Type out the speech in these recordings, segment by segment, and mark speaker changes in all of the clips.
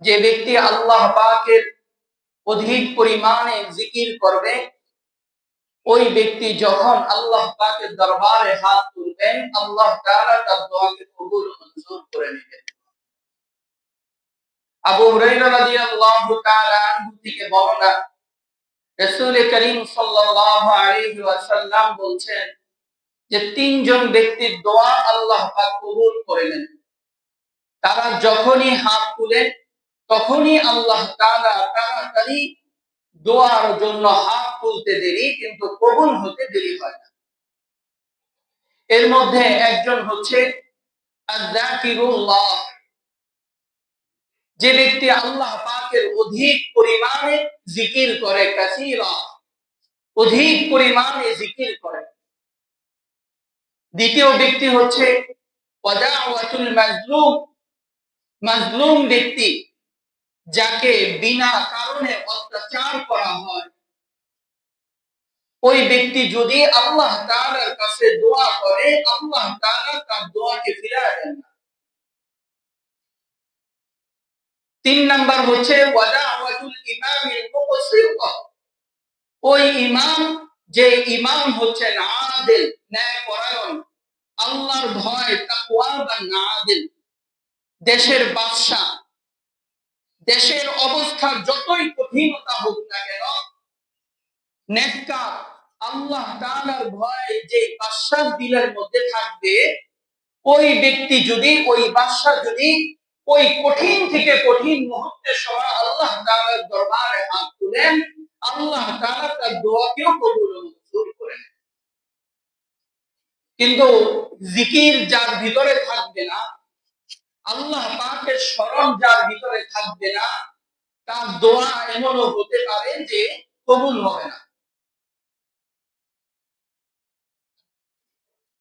Speaker 1: যে ব্যক্তি আল্লাহ পাকের অধিক পরিমাণে জিকির করবে, ওই ব্যক্তি যখন আল্লাহ পাকের দরবারে হাত তুলবেন, আল্লাহ তাআলা তার দোয়াকে কবুল ও মঞ্জুর করে নেবেন। আবু হুরায়রা রাদিয়াল্লাহু তাআলা আনহু থেকে বর্ণনা, রাসূল করিম সাল্লাল্লাহু আলাইহি ওয়াসাল্লাম বলছেন যে তিনজন ব্যক্তির দোয়া আল্লাহ পাক কবুল করে নেন। তারা যখনই হাত তুলেন তখনই আল্লাহ তাআলা তাড়াতাড়ি দোয়ার জন্য হাত তুলতে দেরি, কিন্তু কবুল হতে দেরি হয় না। এর মধ্যে একজন হচ্ছে আয-যাকিরুল্লাহ, যে ব্যক্তি আল্লাহ পাকের অধিক পরিমাণে জিকির করে, কাসীরা, অধিক পরিমাণে জিকির করে। দ্বিতীয় ব্যক্তি হচ্ছে ওয়াদাওয়াতুল মাজলুম, মাজলুম ব্যক্তি, যাকে বিনা কারণে অত্যাচার করা হয়, ওই ব্যক্তি যদি আল্লাহ তাআলার কাছে দোয়া করে, আল্লাহ তাআলা তার দোয়াকে ফিরিয়ে দেন না। তিন নাম্বার হচ্ছে ওয়াদাওয়াতুল ইমামিল মুকসিত, ওই ইমাম, যে ইমাম হচ্ছেন আদিল, ন্যায়পরায়ণ, আল্লাহর ভয়, তাকওয়াবান আদিল, দেশের বাদশা, দেশের অবস্থা যতই কঠিনতা হোক না কেন, নেককার, আল্লাহ তাআলার ভয় যে বাদশার দিলের মধ্যে থাকবে, ওই ব্যক্তি যদি, ওই বাদশা যদি ওই কঠিন থেকে কঠিন মুহূর্তের সময় আল্লাহ তাআলার দরবারে হাত তুলেন, আল্লাহ তাআলা তার দোয়াকেও কবুল ও মঞ্জুর করেন। কিন্তু জিকির যার ভিতরে থাকবে না, আল্লাহ পাকের স্মরণ যার ভিতরে থাকবে না, তার দোয়া এমনও হতে পারে যে কবুল হবে না।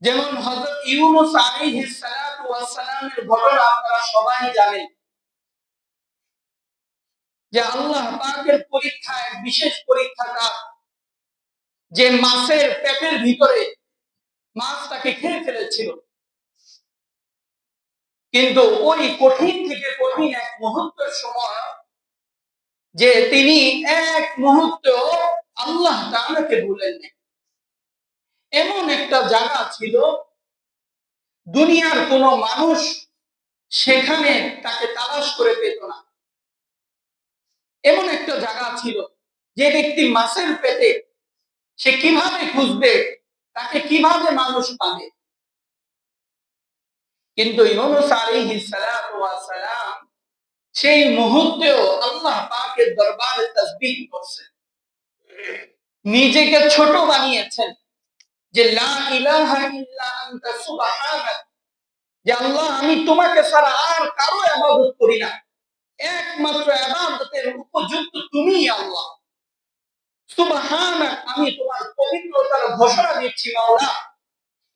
Speaker 1: যেমন হযরত ইউনূস আলাইহিস সালাতু ওয়াস সালামের ঘটনা আপনারা সবাই জানেন, যে আল্লাহ পাকের পরীক্ষা, এক বিশেষ পরীক্ষাটা, যে মাছের পেটের ভিতরে মাছ তাকে খেয়ে ফেলেছিল, কিন্তু ওই কঠিন থেকে কঠিন এক মুহূর্তের সময় যে তিনি এক মুহূর্ত আল্লাহ তাআলাকে ভুলেন না। এমন একটা জায়গা ছিল, দুনিয়ার কোন মানুষ সেখানে তাকে তালাশ করে পেত না। এমন একটা জায়গা ছিল, যে ব্যক্তি মাছের পেটে, সে কিভাবে খুঁজবে, তাকে কিভাবে মানুষ পাবে। কিন্তু ইউনূস আলাইহিস সালাতু ওয়াস সালাম সেই মুহূর্তেও আল্লাহ পাকের দরবারে তাসবিহ করছেন, নিজেকে ছোট বানিয়েছেন, যে লা ইলাহা ইল্লা আনতা সুবহানাক, যে আল্লাহ, আমি তোমাকে ছাড়া আর কারো ইবাদত করি না, একমাত্র ইবাদতের উপযুক্ত তুমিই আল্লাহ। সুবহানাক, আমি তোমার পবিত্রতার ঘোষণা দিচ্ছি মাওলা।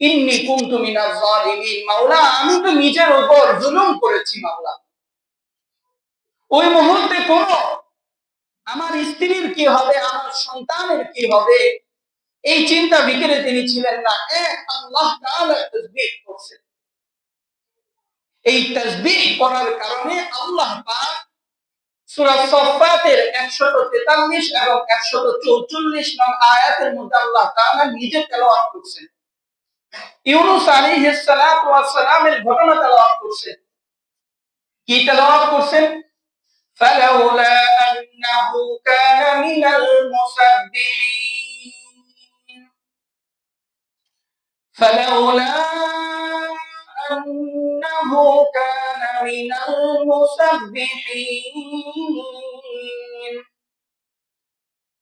Speaker 1: ইন্নী কুনতু মিনাজ জালিমিন, মাওলা, আমি তো নিজের উপর জুলুম করেছি মাওলা। ওই মুহূর্তে কোন আমার স্ত্রীর কি হবে, আমার সন্তানের কি হবে, এই চিন্তা ভিতরে তিনি ছিলেন না। এক আল্লাহ তাআলা তাসবিহ করছেন। এই তাসবিহ করার কারণে আল্লাহ পাক সূরা সাফফাতের 143 এবং 144 নং আয়াতের মধ্যে আল্লাহ তাআলা নিজে তেলাওয়াত করছেন, ইউনূস আলাইহিস সালাতু ওয়াস সালামের ঘটনা তেলাওয়াত করছেন। কি তেলাওয়াত করছেন? ফালাউলা আন্নাহু কানা মিনাল মুসাব্বিহিন, ফালাউলা আন্নাহু কানা মিনাল মুসাব্বিহিন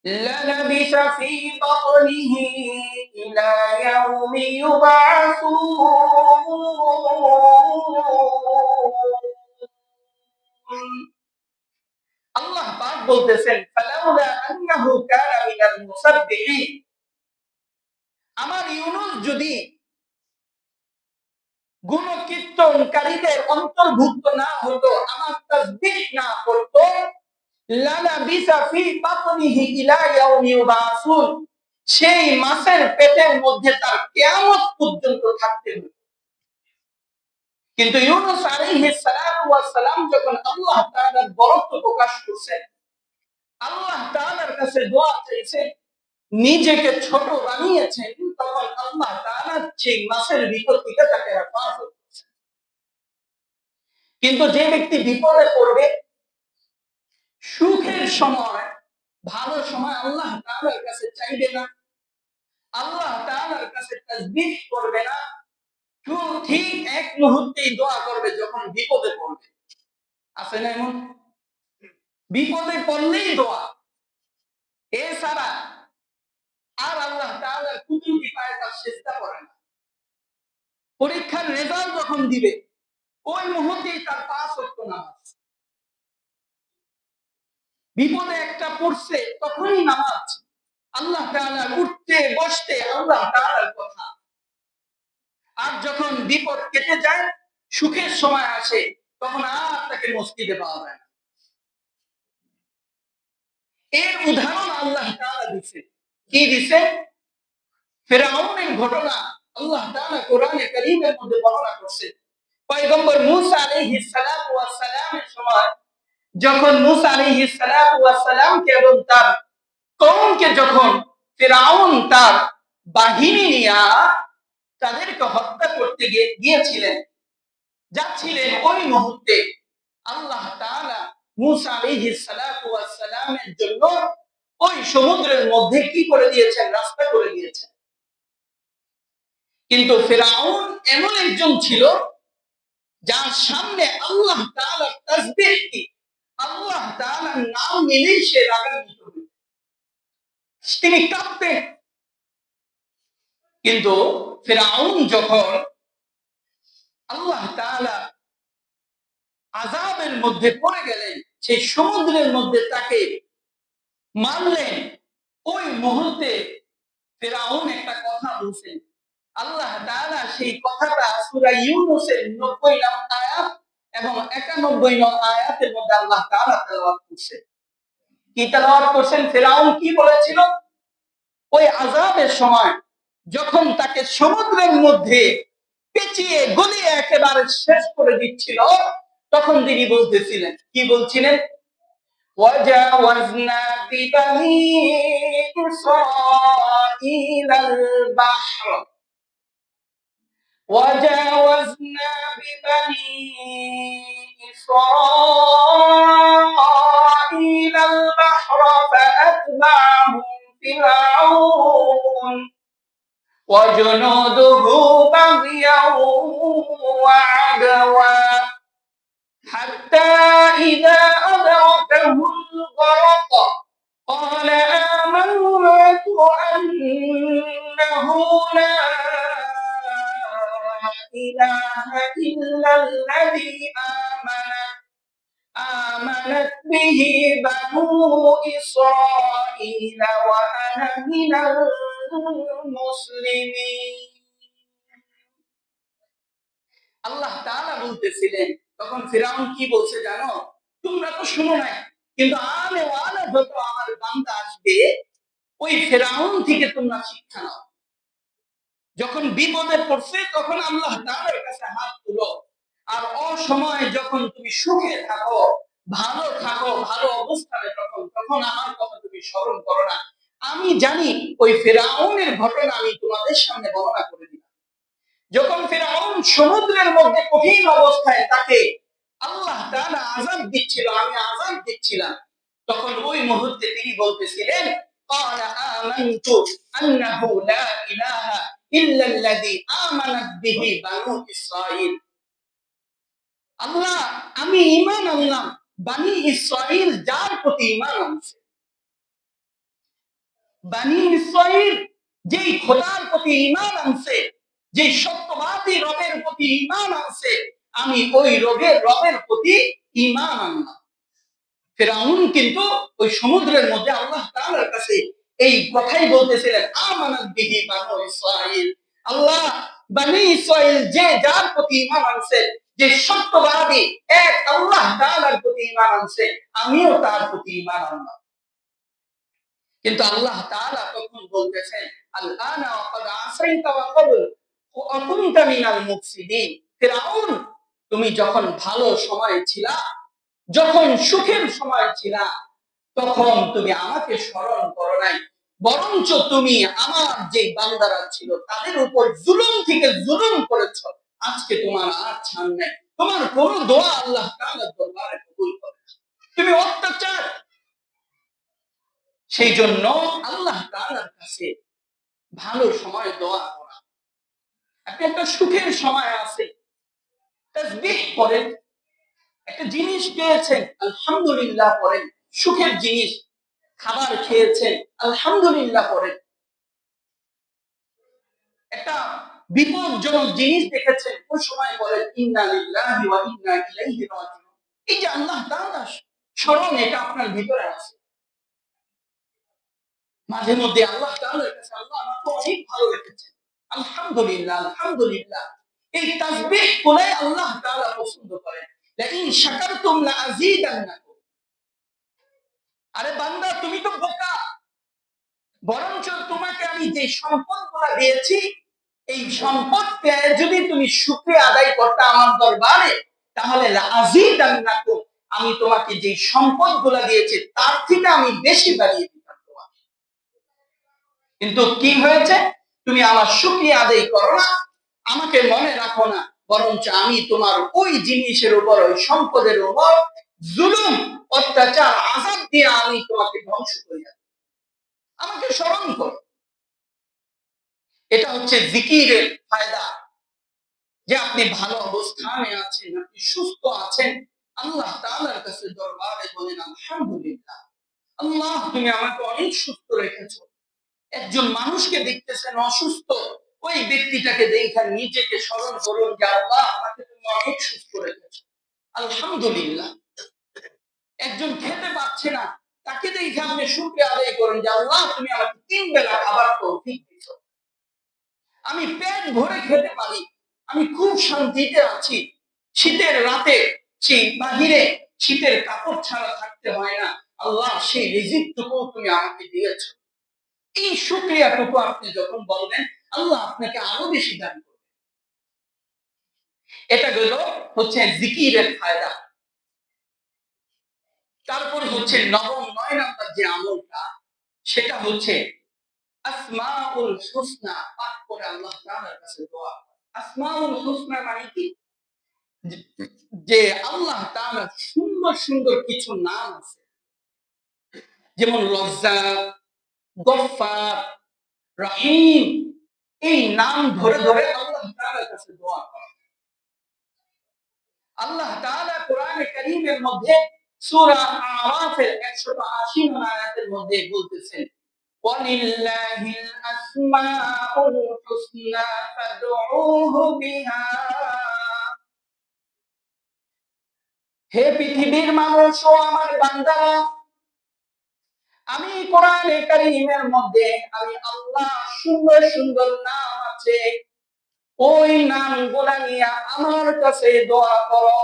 Speaker 1: للبث في بطنه إلى يوم يبعثون। আল্লাহ পাক বলতেছেন, ফালাউলা আন্নাহু কানা মিনাল মুসাব্বিহিন, আমার ইউনূস যদি গুণকীর্তনকারীদের অন্তর্ভুক্ত না হতো, আমার তাসবিহ না করত, লালাবিসা ফি বাতনিহি ইলা ইয়াউমি ইউবাসুন, সেই মাছের পেটের মধ্যে তার কিয়ামত পর্যন্ত থাকতে হবে। কিন্তু ইউনূস আলাইহিস সালাতু ওয়াস সালাম যখন আল্লাহ তাআলা তাআলার বরত্ব প্রকাশ করছেন, আল্লাহ তাআলার কাছে দোয়া চাইছেন, নিজেকে ছোট বানিয়েছেন, তখন আল্লাহ তাআলা সেই মাছের ভিতর থেকে তাকে হেফাজত করছেন। কিন্তু যে ব্যক্তি বিপদে পড়বে, সুখের সময়, ভালো সময় আল্লাহ তাআলার কাছে চাইবে না, আল্লাহ তাআলার কাছে তাসবিহ করবে না, ঠিক এক মুহূর্তেই দোয়া করবে যখন বিপদে পড়বে। আছে না এমন? বিপদে পড়লেই দোয়া, এছাড়া আর আল্লাহ তাআলার কুদরতি পায়ে তার সিজদা করে না। পরীক্ষার রেজাল্ট যখন দিবে, ওই মুহূর্তেই তার 5 ওয়াক্ত নামাজ। বিপদে একটা পড়ছে, তখনই নামাজ। আল্লাহ তাআলা উঠতে বসতে আল্লাহ তাআলার কথা। আর যখন বিপদ কেটে যায়, সুখের সময় আসে, তখন আর তাকে মসজিদে পাওয়া যায় না। এর উদাহরণ আল্লাহ তাআলা দিয়েছে। কি দিয়েছে? ফিরআউনের ঘটনা আল্লাহ তাআলা কোরআনে কারীমের মধ্যে বর্ণনা করছে। পয়গম্বর মূসা আলাইহিস সালাতু ওয়াস সালামের সময় যখন মূসা আলাইহিস সালাতু ওয়াস সালামকে এবং তার কওমকে যখন ফিরআউন তার বাহিনী নিয়ে তাদেরকে হত্যা করতে গিয়েছিলেন, যাচ্ছিলেন, ওই মুহূর্তে আল্লাহ তাআলা মূসা আলাইহিস সালাতু ওয়াস সালামের জন্য ওই সমুদ্রের মধ্যে কি করে দিয়েছেন? রাস্তা করে দিয়েছেন। কিন্তু ফিরআউন এমন একজন ছিল যার সামনে আল্লাহ তাআলার তাসবিহ কি, আল্লাহ তাআলার নাম নিলেই সে রাগান্বিত হতো, তিনি কাঁপতেন। কিন্তু ফিরআউন যখন আল্লাহ তাআলা আযাবের মধ্যে পড়ে গেলেন, সেই সমুদ্রের মধ্যে তাকে মারলেন, ওই মুহূর্তে ফিরআউন একটা কথা বলছেন। আল্লাহ তাআলা সেই কথাটা সূরা ইউনূসের ৯০ নং আয়াত এবং ৯১ নং আয়াতের মধ্যে আল্লাহ তাআলা তেলাওয়াত করছেন। কি তেলাওয়াত করছেন? ফিরআউন কি বলেছিল? ওই আযাবের সময় যখন তাকে সমুদ্রের মধ্যে পেঁচিয়ে গলিয়ে একেবারে শেষ করে দিচ্ছিল, তখন তিনি বলতেছিলেন, কি বলছিলেন? وجاوزنا ببني إسرائيل البحر وجاوزنا ببني إسرائيل البحر فأتبعهم فرعون وجنوده بغيا وعدوا حتى إذا أدركه الغرق قال آمنت أنه لا إله إلا الذي آمنت به بنو إسرائيل وأنا من المسلمين। আল্লাহ তাআলা বলতেছিলেন, তখন ফিরআউন কি বলছে জানো? তোমরা তো শুনো নাই, কিন্তু আলে ওয়ালা যত আমার বান্দা আসবে, ওই ফিরআউন থেকে তোমরা শিক্ষা নাও। যখন বিপদে পড়ছে তখন আল্লাহ তাআলার কাছে হাত তুলো, আর অসময়ে যখন তুমি সুখে থাকো, ভালো থাকো, ভালো অবস্থানে তখন আমার কথা তুমি স্মরণ করো না। আমি জানি ওই ফিরআউনের ঘটনা আমি তোমাদের সামনে বর্ণনা করে দিই। যখন ফিরআউন সমুদ্রের মধ্যে কঠিন অবস্থায় তাকে আল্লাহ তাআলা আযাব দিচ্ছিল, আমি আযাব দিচ্ছিলাম, তখন ওই মুহূর্তে তিনি বলতেছিলেন, ক্বালা আমানতু আন্নাহু লা ইলাহা ইল্লাল্লাযী আমানাত বিহি বানু ইসরাঈল। আল্লাহ, আমি ঈমান আনলাম বনি ইসরাঈল যার প্রতি ঈমান আনছে। বনি ইসরাঈল যেই খোদার প্রতি ঈমান আনছে, যে সত্যবাদী রবের প্রতি ঈমান আনছে, আমি ওই রবের প্রতি ঈমান আনলাম। ফিরআউন কিন্তু ওই সমুদ্রের মধ্যে আল্লাহ তাআলার কাছে এই কথাই বলতেছিলেন, আমানাত বিহি বানু ইসরাঈল। আল্লাহ, বনি ইসরাঈল যে যার প্রতি ঈমান আনছে, যে সত্যবাদী এক আল্লাহ তাআলার প্রতি ঈমান আনছে, আমিও তার প্রতি ঈমান আনলাম। কিন্তু আল্লাহ তাআলা তখন বলতেছেন, আল-আনা ওয়া ক্বাদ আসাইতা ওয়া ক্বাবল ওয়া কুনতা মিনাল মুফসিদিন। ফিরআউন, তুমি যখন ভালো সময়ে ছিলা, যখন সুখের সময় ছিল তখন তুমি আমাকে স্মরণ করো নাই, বরঞ্চ তুমি আমার যে বান্দারা ছিল তাদের উপর জুলুম থেকে জুলুম করেছো। আজকে তোমার আর ছাড় নেই, তোমার কোন দোয়া আল্লাহ তাআলার দরবারে কবুল করে না। তুমি অত্যাচার। সেই জন্য আল্লাহ তাআলার কাছে ভালো সময় দোয়া করা। আপনি একটা সুখের সময় আছে, তাসবিহ করেন, একটা জিনিস পেয়েছেন আলহামদুলিল্লাহ পড়েন, সুখের জিনিস খাবার খেয়েছেন আলহামদুলিল্লাহ পড়েন, একটা বিপজ্জনক জিনিস দেখেছেন ওই সময় বলেন ইন্না লিল্লাহি ওয়া ইন্না ইলাইহি রাজিউন। এই যে আল্লাহ তাআলা স্মরণ, এটা আপনার ভিতরে আছে। মাঝে মধ্যে আল্লাহ তাআলার কাছে আল্লাহ আমাকে অনেক ভালো রেখেছে, আলহামদুলিল্লাহ আলহামদুলিল্লাহ, এই তাসবিহ বলে আল্লাহ তাআলা পছন্দ করেন। লা ইন শাকারতুম লা আযীদান্নাকুম। আরে বান্দা তুমি তো বোকা, বরঞ্চ তোমাকে আমি যে সম্পদগুলো দিয়েছি এই সম্পদ পেয়ে যদি তুমি শুকরিয়া আদায় করতে আমার দরবারে, তাহলে লাযীদান্নাকুম, আমি তোমাকে যে সম্পদগুলো দিয়েছি তার থেকে আমি বেশি বাড়িয়ে দিতাম তোমাকে। কিন্তু কি হয়েছে, তুমি আমার শুকরিয়া আদায় করো না, আমাকে মনে রাখো না, বরঞ্চ আমি তোমার ওই জিনিসের উপর, ওই সম্পদের উপর জুলুম, অত্যাচার, আযাব দিয়ে আমি তোমাকে ধ্বংস করে দেব। আমাকে স্মরণ করো। এটা হচ্ছে জিকিরের ফায়দা, যে আপনি ভালো অবস্থানে আছেন, আপনি সুস্থ আছেন, আল্লাহ তাআলার কাছে দরবারে বলেন আলহামদুলিল্লাহ, আল্লাহ তুমি আমাকে অনেক সুস্থ রেখেছো। একজন মানুষকে দেখতেছেন অসুস্থ, ওই ব্যক্তিটাকে দেখে নিজেকে স্মরণ করুন যে আল্লাহ আমাকে তুমি অনেক সুস্থ রেখেছো, আলহামদুলিল্লাহ। একজন খেতে পাচ্ছে না, তাকে দেখে আপনি শুকরিয়া আদায় করুন যে আল্লাহ তুমি আমাকে 3 বেলা খাবার তৌফিক দিয়েছো, আমি পেট ভরে খেতে পারি, আমি খুব শান্তিতে আছি, শীতের রাতে সেই বাহিরে শীতের কাপড় ছাড়া থাকতে হয় না, আল্লাহ সেই রিজিকটুকু তুমি আমাকে দিয়েছো। এই শুকরিয়াটুকু আপনি যখন বলবেন, আল্লাহ আপনাকে আরো বেশি দান করবে। এটা হচ্ছে জিকিরের ফায়দা। তারপর হচ্ছে নবম 9 নাম্বার যে আমলটা, সেটা হচ্ছে আসমাউল হুসনা পাঠ করে আল্লাহ তাআলার কাছে দোয়া। আসমাউল হুসনা মানে কি, যে আল্লাহ তাআলার সুন্দর সুন্দর কিছু নাম আছে, যেমন রজ্জাক, গফফার, রহিম, এই নাম ধরে ধরে আল্লাহ তাআলার কাছে দোয়া করা। আল্লাহ তাআলা কোরআনে কারীমের মধ্যে সূরা আরাফের 180 নং আয়াতের মধ্যে বলতেছেন, ওয়ালিল্লাহিল আসমাউল হুসনা ফাদউহু বিহা। হে পৃথিবীর মানুষ ও আমার বান্দারা, আমি কোরআনে কারীমের মধ্যে আমি আল্লাহ সুন্দর সুন্দর নাম আছে, ওই নামগুলা নিয়ে আমার কাছে দোয়া করো।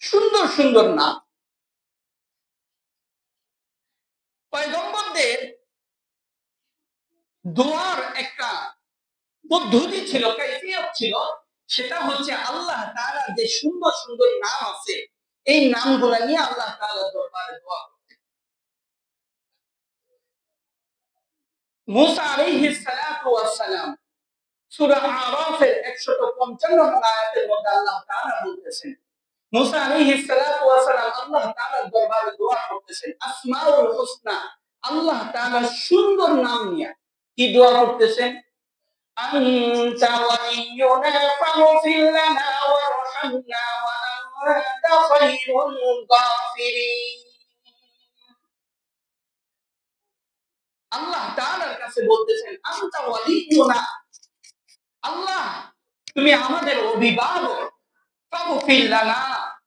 Speaker 1: সুন্দর সুন্দর নাম। পয়গম্বরদের দোয়ার একটা পদ্ধতি ছিল, কাইফিয়ত ছিল, সেটা হচ্ছে আল্লাহ তাআলার যে সুন্দর সুন্দর নাম আছে এই নামগুলা নিয়ে আল্লাহ তাআলার দরবারে দোয়া করতেন। মুসা আলাইহিস সালাতু ওয়াস সালাম সূরা আরাফের 155 নং আয়াতের মধ্যে আল্লাহ তাআলা বলতেছেন, মুসা আলাইহিস সালাতু ওয়াস সালাম আল্লাহ তাআলার দরবারে দোয়া করতেছেন আসমাউল হুসনা, আল্লাহ তাআলার সুন্দর নাম নিয়ে। কি দোয়া করতেছেন, আনতা ওয়ালিয়ুনা ফাগফির লানা ওয়ারহামনা ওয়া আনতা খায়রুল গাফিরিন। আল্লাহ তাআলার কাছে বলতেছেন আনতা ওয়ালিয়ুনা, আল্লাহ তুমি আমাদের অভিভাবক, ফাগফির লানা,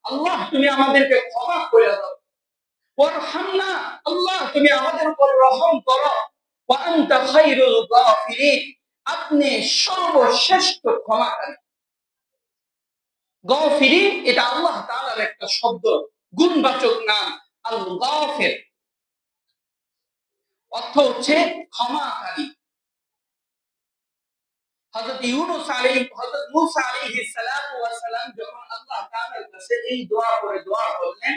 Speaker 1: আল্লাহ তুমি আমাদেরকে ক্ষমা করে দাও, ওয়ারহামনা, আল্লাহ তুমি আমাদের উপর রহম করো, ওয়া আনতা খায়রুল গাফিরিন, আপনি সর্বশ্রেষ্ঠ ক্ষমাকারী। গাফিরিন এটা আল্লাহ তাআলার একটা শব্দ, গুণবাচক নাম আল গাফির, অর্থ হচ্ছে ক্ষমাকারী। হযরত মূসা আলাইহিস সালাতু ওয়াস সালাম যখন আল্লাহ তাআলার কাছে এই দোয়া করে দোয়া করলেন,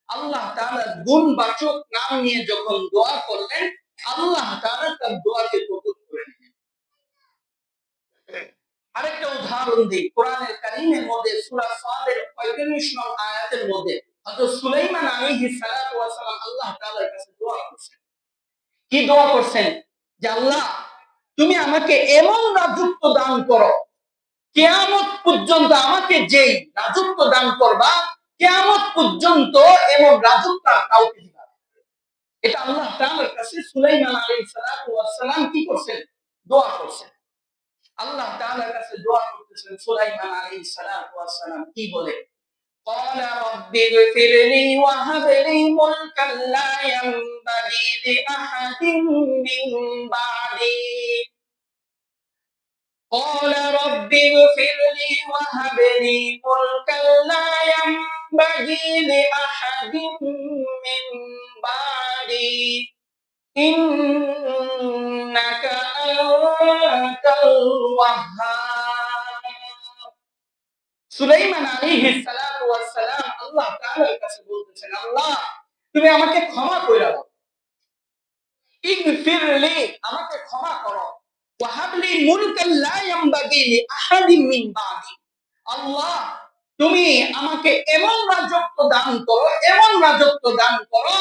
Speaker 1: আল্লাহ তাআলার গুণবাচক নাম নিয়ে যখন দোয়া করলেন, আল্লাহ তাআলা তার দোয়াকে কবুল করে নিলেন। আরেকটা উদাহরণ দিই, কোরআনের কারীমের মধ্যে সূরা সাদের ৪৫ নং আয়াতের মধ্যে হযরত সুলাইমান আলাইহিস সালাতু ওয়াস সালাম আল্লাহ তাআলার কাছে দোয়া করছেন। কি দোয়া করছেন? যে আল্লাহ, তুমি আমাকে এমন রাজত্ব দান করো, কিয়ামত পর্যন্ত আমাকে যেই রাজত্ব দান করবা, কিয়ামত পর্যন্ত এমন রাজত্ব আর কাউকে দিবা না। এটা আল্লাহ তাআলার কাছে সুলাইমান আলাইহিস সালাতু ওয়াস সালাম কি করছেন? দোয়া করছেন। আল্লাহ তাআলার কাছে দোয়া করতেছেন, সুলাইমান আলাইহিস সালাতু ওয়াস সালাম কি বলে? قال رب اغفر لي وهب لي ملكا لا ينبغي لأحد من بعدي قال رب اغفر لي وهب لي ملكا لا ينبغي لأحد من بعدي إنك أنت الوهاب সুলাইমান আলাইহিস সালাতু ওয়াস সালাম আল্লাহ তাআলার কাছে বলতেছেন, আল্লাহ, তুমি আমাকে ক্ষমা কইরা দাও। ইগফিরলি, আমাকে ক্ষমা করো। ওয়াহাবলি মুলকান লা ইয়ামবাগি লিআহাদিন মিন বাদি। আল্লাহ, তুমি আমাকে এমন রাজত্ব দান করো, এমন রাজত্ব দান করো,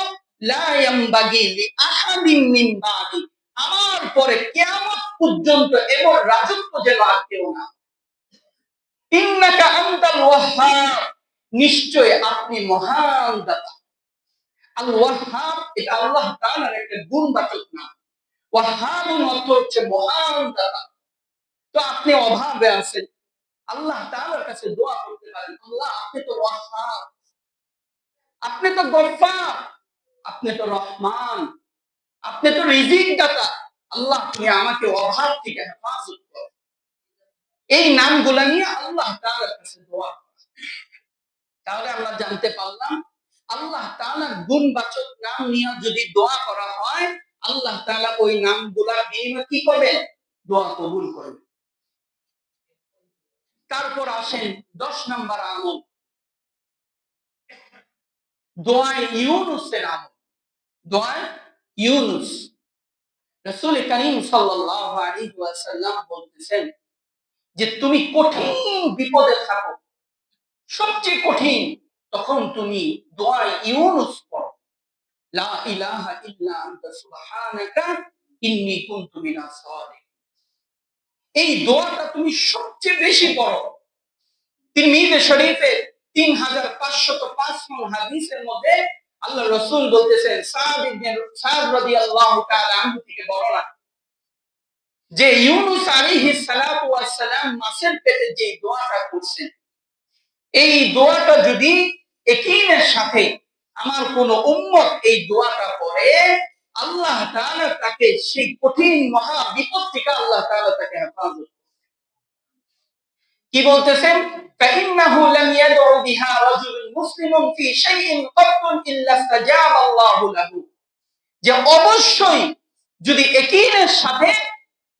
Speaker 1: লা ইয়ামবাগি লিআহাদিন মিন বাদি, আমার পরে কিয়ামত পর্যন্ত এমন রাজত্ব যেন আর কেউ না। ইন্নাকা আনতাল ওয়াহ্হাব, নিশ্চয় আপনি মহান দাতা। আল ওয়াহ্হাব এটা আল্লাহ তাআলার একটা গুণবাচক নাম। ওয়াহ্হাবুন অর্থ হচ্ছে মহান দাতা। তো আপনি অভাবে আছেন, আল্লাহ তাআলার কাছে দোয়া করতে পারেন, আল্লাহ আপনি তো ওয়াহ্হাব, আপনি তো গফফার, আপনি তো রহমান, আপনি তো রিজিক দাতা। আল্লাহ তুমি আমাকে অভাব থেকে হেফাজত করো। এই নামগুলা নিয়ে আল্লাহ তাআলার কাছে দোয়া। তাহলে আমরা জানতে পারলাম, আল্লাহ তাআলার গুণবাচক নাম নিয়ে যদি দোয়া করা হয়, আল্লাহ তাআলা ওই নামগুলা দিয়ে কি করবে? দোয়া কবুল করবে। তারপর আসেন ১০ নাম্বার আমল, দোয়ায়ে ইউনূসের আমল। দোয়ায়ে ইউনূস, রাসূল কারীম সাল্লাল্লাহু আলাইহি ওয়াসাল্লাম বলতেছেন যে তুমি কঠিন বিপদে থাকো, সবচেয়ে কঠিন, তখন তুমি দোয়ায়ে ইউনূস পড়ো, লা ইলাহা ইল্লা আনতা সুবহানাকা ইন্নী কুনতু মিনাজ জালিমিন। এই দোয়াটা তুমি সবচেয়ে বেশি পড়ো। তিরমিজি শরীফে ৩৫০৫ নং হাদিসের মধ্যে আল্লাহ রাসূল বলতেছেন, সাদ রাদিয়াল্লাহু তাআলা আনহু থেকে বর্ণনা, যে ইউনূস আলাইহিস সালাতু ওয়াস সালাম মাছের পেটে যে দোয়াটা করছেন, এই দোয়াটা যদি ইয়াকিনের সাথে আমার কোন উম্মত এই দোয়াটা পড়ে, আল্লাহ তাআলা তাকে সেই কঠিন মহা বিপদ থেকে আল্লাহ তাআলা তাকে হেফাজত। কি বলতেছেন? ফাইন্নাহু লাম ইয়াদউ বিহা রাজুলুন মুসলিমুন ফি শাইইন কাত্তুন ইল্লা ইসতাজাবা আল্লাহু লাহু, যে অবশ্যই যদি ইয়াকিনের সাথে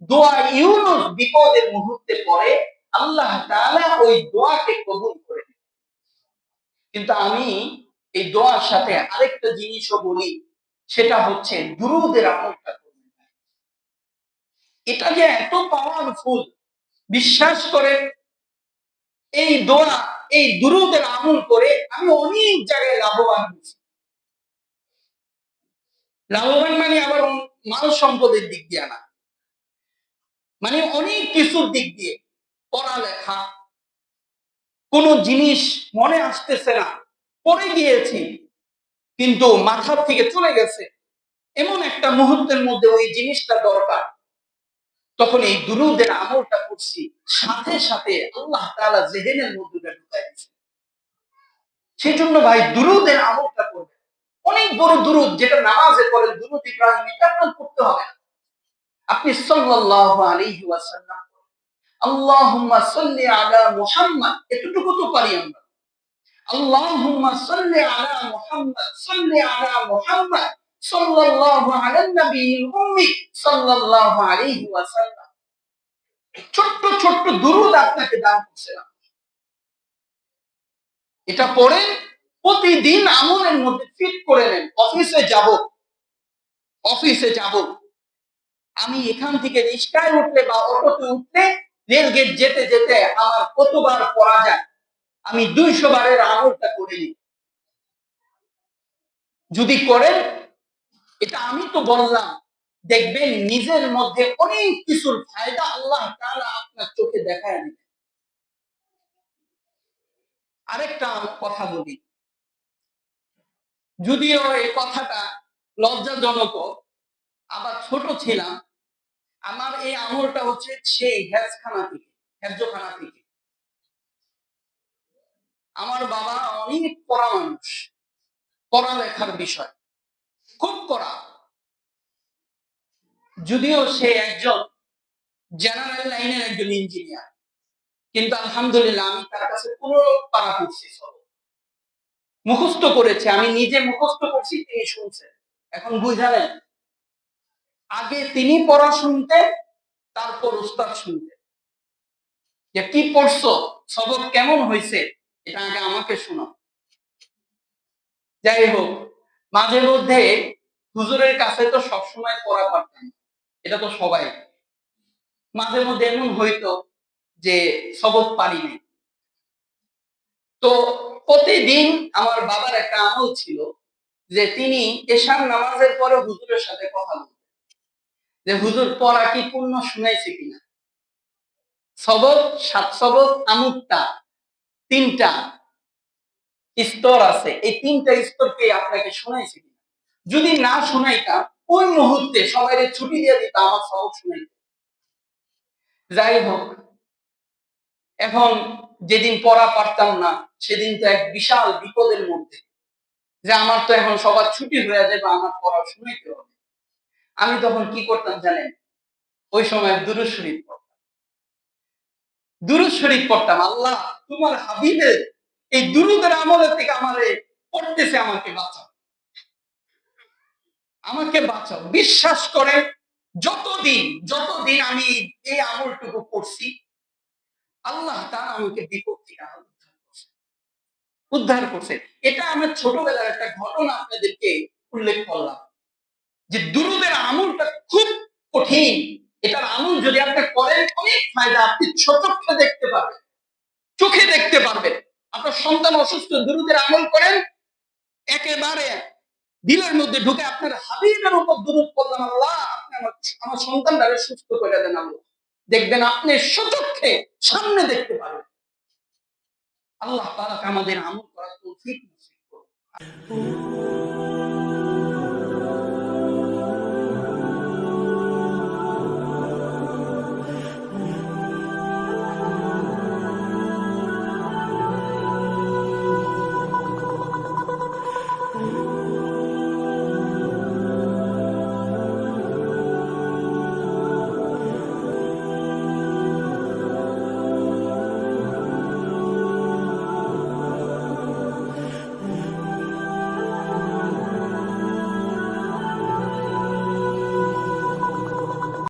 Speaker 1: দোয়া ইউনূস বিপদের মুহূর্তে পড়ে, আল্লাহ তাআলা ওই দোয়াকে কবুল করে নেন। কিন্তু আমি এই দোয়ার সাথে আরেকটা জিনিসও বলি, সেটা হচ্ছে দুরূদের আমলটা করবেন। এটা যে এত পাওয়ারফুল, বিশ্বাস করে এই দোয়া, এই দুরূদের আমল করে আমি অনেক জায়গায় লাভবান হয়েছি। লাভবান মানে আবার মাল সম্পদের দিক দিয়ে না, মানে অনেক কিছুর দিক দিয়ে, পড়ালেখা, কোন জিনিস মনে আসতেছে না, পড়ে গিয়েছি কিন্তু মাথার থেকে চলে গেছে, এমন একটা মুহূর্তের মধ্যে ওই জিনিসটা দরকার, তখন এই দুরূদের আমলটা করছি, সাথে সাথে আল্লাহ তাআলা জেহেনের মধ্যে ঢুকাই দিয়েছে। সেজন্য ভাই দুরূদের আমলটা করবে। অনেক বড় দুরূদ, যেটা নামাজে পড়েন দুরূদ ইব্রাহিম, এটা আপনার করতে হবে না। আপনি সাল্লাল্লাহু আলাইহি ওয়াসাল্লাম, আল্লাহুম্মা সাল্লি আলা মুহাম্মাদ, এতটুকু তো পারি আমরা। আল্লাহুম্মা সাল্লি আলা মুহাম্মাদ, সাল্লি আলা মুহাম্মাদ, সাল্লাল্লাহু আলান নবিয়্যিল উম্মি, সাল্লাল্লাহু আলাইহি ওয়াসাল্লাম। ছোট্ট ছোট্ট দুরূদ আপনাকে দান করছিলাম, এটা পড়ে প্রতিদিন আমলের মধ্যে ফিট করে নেন। অফিসে যাব, আমি এখান থেকে রিক্সায় উঠলে বা অটোতে উঠলে রেল গেট যেতে যেতে আমার কতবার পড়া যায়, আমি 200 বারের আমলটা করে নিই। যদি করেন, এটা আমি তো বললাম, দেখবেন নিজের মধ্যে অনেক কিছুর ফায়দা আল্লাহ তাআলা আপনার চোখে দেখায় দিবেন। আরেকটা কথা বলি, যদিও এই কথাটা লজ্জাজনক, আবার ছোট ছিলাম, আমার এই আমলটা হচ্ছে সেই হেফজখানা থেকে। আমার বাবা অনেক পড়া মানুষ, পড়ালেখার বিষয় খুব কড়া, যদিও সে একজন জেনারেল লাইনের একজন ইঞ্জিনিয়ার, কিন্তু আলহামদুলিল্লাহ আমি তার কাছে 15 পারা করছি, মুখস্থ করেছে, আমি নিজে মুখস্থ করছি, তিনি শুনছেন। এখন বুঝালেন, আগে তিনি পড়া শুনতেন, তারপর উস্তাদ শুনতেন, যে কি পড়ছো, সবক কেমন হয়েছে, এটা আগে আমাকে শোনো। যাই হোক, মাঝে মধ্যে হুজুরের কাছে তো সবসময় পড়া পারতেন, এটা তো সবাই, মাঝে মধ্যে এমন হইতো যে সবক পারি নাই। তো প্রতিদিন আমার বাবার একটা আমল ছিল যে তিনি এশার নামাজের পরে হুজুরের সাথে কথা বলতেন, যে হুজুর পড়া কি পূর্ণ শুনাইছে কিনা, সবক 7 সবক আমুকটা 3টা স্তর আছে, এই 3টা স্তরকে আপনাকে শুনাইছে কিনা, যদি না শুনাইতাম ওই মুহূর্তে সবাইকে ছুটি দিয়ে দিতাম আমার সবক শুনাইতে। যাই হোক, এখন যেদিন পড়া পারতাম না, সেদিন তো এক বিশাল বিপদের মধ্যে, যে আমার তো এখন সবার ছুটি হয়ে যাবে, আমার পড়া শুনাইতে হবে। আমি তখন কি করতাম জানেন, ওই সময় দুরূদ শরীফ পড়তাম। আল্লাহ তোমার হাবিবের এই দুরূদের আমলের থেকে আমারে পড়তেছে, আমাকে বাঁচাও। বিশ্বাস করে যতদিন যতদিন আমি এই আমলটুকু করছি, আল্লাহ তাআলা আমাকে বিপদ থেকে উদ্ধার করছে। এটা আমার ছোটবেলার একটা ঘটনা আপনাদেরকে উল্লেখ করলাম, যে দুরূদের আমলটা খুব কঠিন। এটার আমল যদি আপনি করেন, অনেক ফায়দা, আপনি চোখে দেখতে পারবেন, চোখে দেখতে পারবেন। আপনার সন্তান অসুস্থ, দুরূদের আমল করেন, একেবারে দিলের মধ্যে ঢুকে আপনার হাবিবের উপর দুরূদ পড়লাম, আল্লাহ আপনি আমার সন্তানটাকে সুস্থ করে দেন, আল্লাহ দেখবেন আপনি সচক্ষে সামনে দেখতে পারবেন। আল্লাহ পাক আমাদের আমল করার তৌফিক নসিব করুন।